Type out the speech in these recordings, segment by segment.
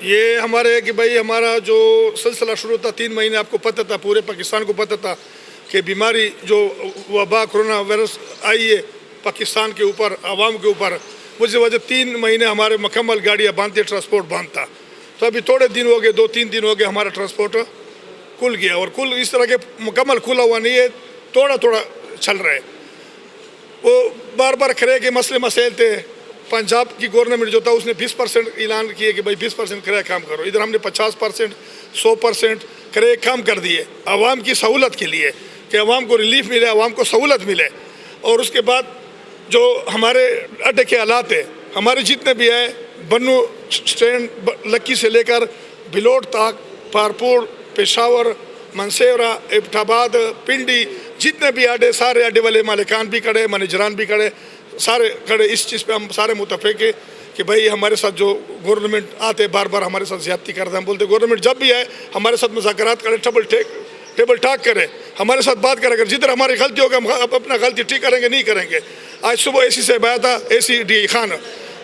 یہ ہمارے کہ بھائی ہمارا جو سلسلہ شروع تھا 3 مہینے آپ کو پتہ تھا، پورے پاکستان کو پتہ تھا کہ بیماری جو وبا کرونا وائرس آئی ہے پاکستان کے اوپر، عوام کے اوپر، اس وجہ 3 مہینے ہمارے مکمل گاڑیاں بند تھی، ٹرانسپورٹ بند تھا. تو ابھی تھوڑے دن ہو گئے، 2-3 دن ہو گئے ہمارا ٹرانسپورٹ کھل گیا، اور کل اس طرح کے مکمل کھلا ہوا نہیں ہے، تھوڑا تھوڑا چل رہا ہے. وہ بار بار کرایے کے مسائل تھے. پنجاب کی گورنمنٹ جو تھا اس نے 20% اعلان کیے کہ بھائی 20% کرایہ کام کرو. ادھر ہم نے 50%، 100% کرایے کام کر دیے عوام کی سہولت کے لیے، کہ عوام کو ریلیف ملے، عوام کو سہولت ملے. اور اس کے بعد جو ہمارے اڈے کے حالات ہیں، ہمارے جتنے بھی ہیں، بنو اسٹینڈ لکی سے لے کر بلوٹ تک، پارپور، پشاور، منسیورا، ابٹھاباد، پنڈی، جتنے بھی اڈے، سارے اڈے والے مالکان بھی کھڑے، منیجران بھی کھڑے، سارے کھڑے. اس چیز پہ ہم سارے متفق ہیں کہ بھائی ہمارے ساتھ جو گورنمنٹ آتے بار بار ہمارے ساتھ زیادتی کرتے ہیں. ہم بولتے گورنمنٹ جب بھی آئے ہمارے ساتھ مذاکرات کرے، ٹیبل ٹاک کرے، ہمارے ساتھ بات کرے. اگر جدھر ہماری غلطی ہوگا ہم اپنا غلطی ٹھیک کریں گے، نہیں کریں گے. آج صبح اے سی سے آیا تھا، اے سی ڈی خان،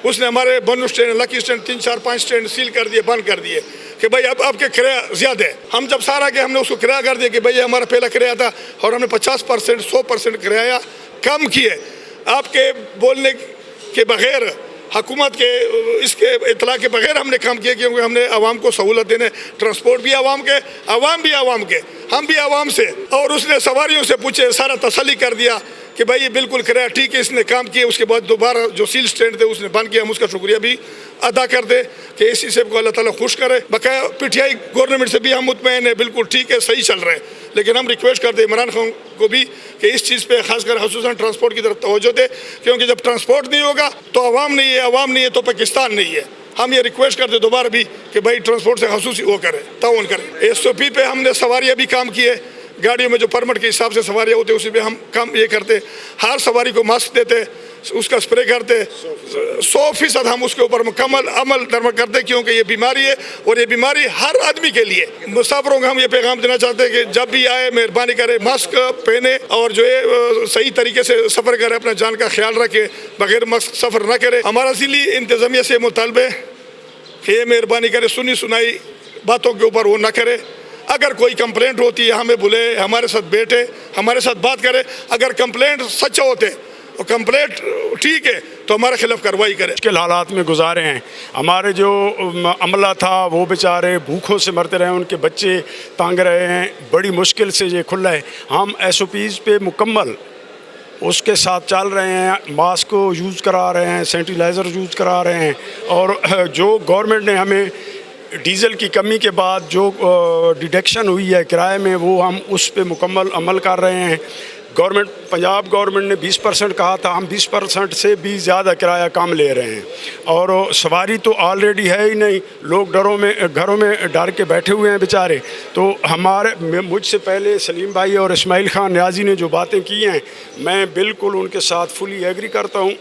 اس نے ہمارے بنو اسٹینڈ، لکی اسٹینڈ 3-4-5 اسٹینڈ سیل کر دیے، بند کر دیے کہ بھائی اب آپ کے کرایہ زیادہ ہے. ہم جب سارا کہ ہم نے اس کو کرایہ کر دیا کہ بھائی ہمارا پہلا کرایہ تھا، اور ہم نے 50%، 100% کرایہ کم کیے. آپ کے بولنے کے بغیر، حکومت کے اس کے اطلاع کے بغیر ہم نے کام کیا، کیونکہ ہم نے عوام کو سہولت دینے، ٹرانسپورٹ بھی عوام کے، عوام بھی عوام کے، ہم بھی عوام سے. اور اس نے سواریوں سے پوچھے، سارا تسلی کر دیا کہ بھائی یہ بالکل کرایہ ٹھیک ہے. اس نے کام کیا. اس کے بعد دوبارہ جو سیل سٹینڈ تھے اس نے بند کیا. ہم اس کا شکریہ بھی ادا کر دیں کہ اسی سے کو اللہ تعالیٰ خوش کرے. بقایا پی ٹی آئی گورنمنٹ سے بھی ہم مطمئن ہیں، بالکل ٹھیک ہے، صحیح چل رہے ہیں. لیکن ہم ریکویسٹ کرتے ہیں عمران خان کو بھی کہ اس چیز پہ خاص کر خصوصاً ٹرانسپورٹ کی طرف توجہ دے، کیونکہ جب ٹرانسپورٹ نہیں ہوگا تو عوام نہیں ہے، عوام نہیں ہے تو پاکستان نہیں ہے. ہم یہ ریکویسٹ کرتے دوبارہ بھی کہ بھائی ٹرانسپورٹ سے خصوصی وہ کرے، تعاون کرے. ایس او پی پہ ہم نے سواریاں بھی کام کیے، گاڑیوں میں جو پرمٹ کے حساب سے سواریاں ہوتے اسی پہ ہم کام یہ کرتے. ہر سواری کو ماسک دیتے، اس کا اسپرے کرتے، 100% ہم اس کے اوپر مکمل عمل درمد کرتے، کیونکہ یہ بیماری ہے اور یہ بیماری ہر آدمی کے لیے. مسافروں کو ہم یہ پیغام دینا چاہتے ہیں کہ جب بھی آئے مہربانی کرے ماسک پہنے، اور جو ہے صحیح طریقے سے سفر کرے، اپنا جان کا خیال رکھے، بغیر ماسک سفر نہ کرے. ہمارا ضلعی انتظامیہ سے مطالبہ ہے کہ یہ مہربانی کرے سنی سنائی باتوں کے اوپر وہ نہ کرے. اگر کوئی کمپلینٹ ہوتی ہے ہمیں بلے، ہمارے ساتھ بیٹھے، ہمارے ساتھ بات کرے. اگر کمپلینٹ سچا ہوتے اور کمپلینٹ ٹھیک ہے تو ہمارے خلاف کارروائی کرے. مشکل حالات میں گزارے ہیں. ہمارے جو عملہ تھا وہ بیچارے بھوکوں سے مرتے رہے، ان کے بچے تانگ رہے ہیں. بڑی مشکل سے یہ کھلا ہے. ہم ایس او پیز پہ مکمل اس کے ساتھ چل رہے ہیں، ماسک کو یوز کرا رہے ہیں، سینیٹائزر یوز کرا رہے ہیں. اور جو گورنمنٹ نے ہمیں ڈیزل کی کمی کے بعد جو ڈیڈکشن ہوئی ہے کرائے میں، وہ ہم اس پہ مکمل عمل کر رہے ہیں. گورنمنٹ، پنجاب گورنمنٹ نے 20% کہا تھا، ہم 20% سے بھی زیادہ کرایہ کم لے رہے ہیں. اور سواری تو آلریڈی ہے ہی نہیں، لوگ گھروں میں ڈر کے بیٹھے ہوئے ہیں بیچارے. تو مجھ سے پہلے سلیم بھائی اور اسماعیل خان نیازی نے جو باتیں کی ہیں، میں بالکل ان کے ساتھ فلی ایگری کرتا ہوں.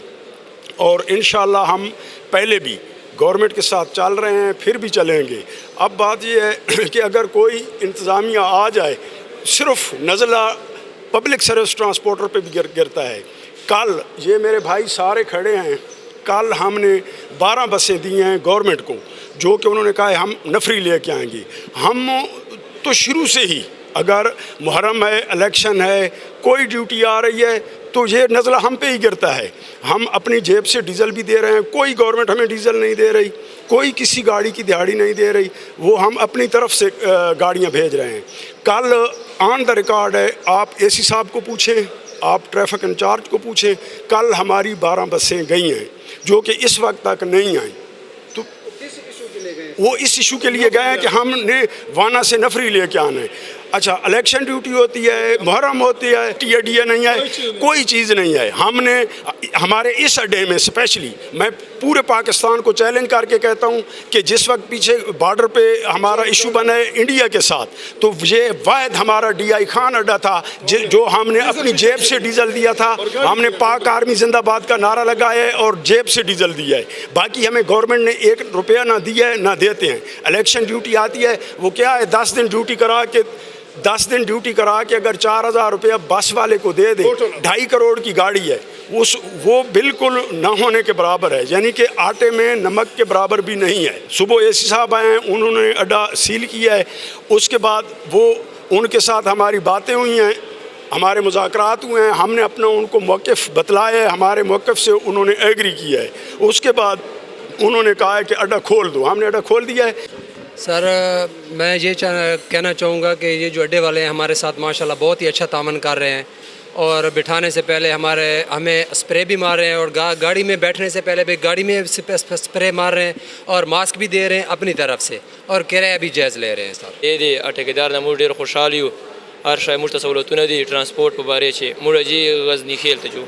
اور انشاءاللہ ہم پہلے بھی گورنمنٹ کے ساتھ چل رہے ہیں، پھر بھی چلیں گے. اب بات یہ ہے کہ اگر کوئی انتظامیہ آ جائے، صرف نزلہ پبلک سروس ٹرانسپورٹر پہ بھی گرتا ہے. کل یہ میرے بھائی سارے کھڑے ہیں، کل ہم نے 12 بسیں دی ہیں گورنمنٹ کو، جو کہ انہوں نے کہا ہے ہم نفری لے کے آئیں گے. ہم تو شروع سے ہی، اگر محرم ہے، الیکشن ہے، کوئی ڈیوٹی آ رہی ہے تو یہ نزلہ ہم پہ ہی گرتا ہے. ہم اپنی جیب سے ڈیزل بھی دے رہے ہیں، کوئی گورنمنٹ ہمیں ڈیزل نہیں دے رہی، کوئی کسی گاڑی کی دہاڑی نہیں دے رہی، وہ ہم اپنی طرف سے گاڑیاں بھیج رہے ہیں. کل آن دا ریکارڈ ہے، آپ اے سی صاحب کو پوچھیں، آپ ٹریفک انچارج کو پوچھیں، کل ہماری 12 بسیں گئی ہیں جو کہ اس وقت تک نہیں آئیں. تو وہ اس ایشو کے لیے گئے ہیں کہ ہم نے وانا سے نفری لے کے آنا ہے. اچھا، الیکشن ڈیوٹی ہوتی ہے، محرم ہوتی ہے، ٹی اے نہیں ہے، کوئی چیز نہیں ہے. ہم نے ہمارے اس اڈے میں اسپیشلی، میں پورے پاکستان کو چیلنج کر کے کہتا ہوں کہ جس وقت پیچھے بارڈر پہ ہمارا ایشو بنا ہے انڈیا کے ساتھ، تو یہ واحد ہمارا ڈی آئی خان اڈا تھا جو ہم نے اپنی جیب سے ڈیزل دیا تھا. ہم نے پاک آرمی زندہ باد کا نعرہ لگایا ہے اور جیب سے ڈیزل دیا ہے. باقی ہمیں گورنمنٹ نے 1 روپیہ نہ دیا ہے، نہ دیتے ہیں. الیکشن ڈیوٹی آتی ہے، وہ کیا ہے، 10 دن ڈیوٹی کرا کے اگر 4000 روپیہ بس والے کو دے دیں، 2.5 کروڑ کی گاڑی ہے، وہ بالکل نہ ہونے کے برابر ہے، یعنی کہ آٹے میں نمک کے برابر بھی نہیں ہے۔ صبح اے سی صاحب آئے ہیں، انہوں نے اڈا سیل کیا ہے، اس کے بعد وہ ان کے ساتھ ہماری باتیں ہوئی ہیں، ہمارے مذاکرات ہوئے ہیں، ہم نے اپنا ان کو موقف بتلایا ہے، ہمارے موقف سے انہوں نے ایگری کیا ہے، اس کے بعد انہوں نے کہا ہے کہ اڈا کھول دو، ہم نے اڈا کھول دیا ہے۔ سر میں یہ کہنا چاہوں گا کہ یہ جو اڈے والے ہیں ہمارے ساتھ ماشاءاللہ بہت ہی اچھا تعاون کر رہے ہیں، اور بٹھانے سے پہلے ہمیں اسپرے بھی مار رہے ہیں، اور گاڑی میں بیٹھنے سے پہلے بھی گاڑی میں اسپرے مار رہے ہیں، اور ماسک بھی دے رہے ہیں اپنی طرف سے، اور کرایہ بھی جائز لے رہے ہیں سر۔ دی ټیکدار نه موږ ډېر خوشحال یو، هر شی موږ ته سہولتونه دي، ټرانسپورټ په باره چې موږ جي غزني خیل ته جو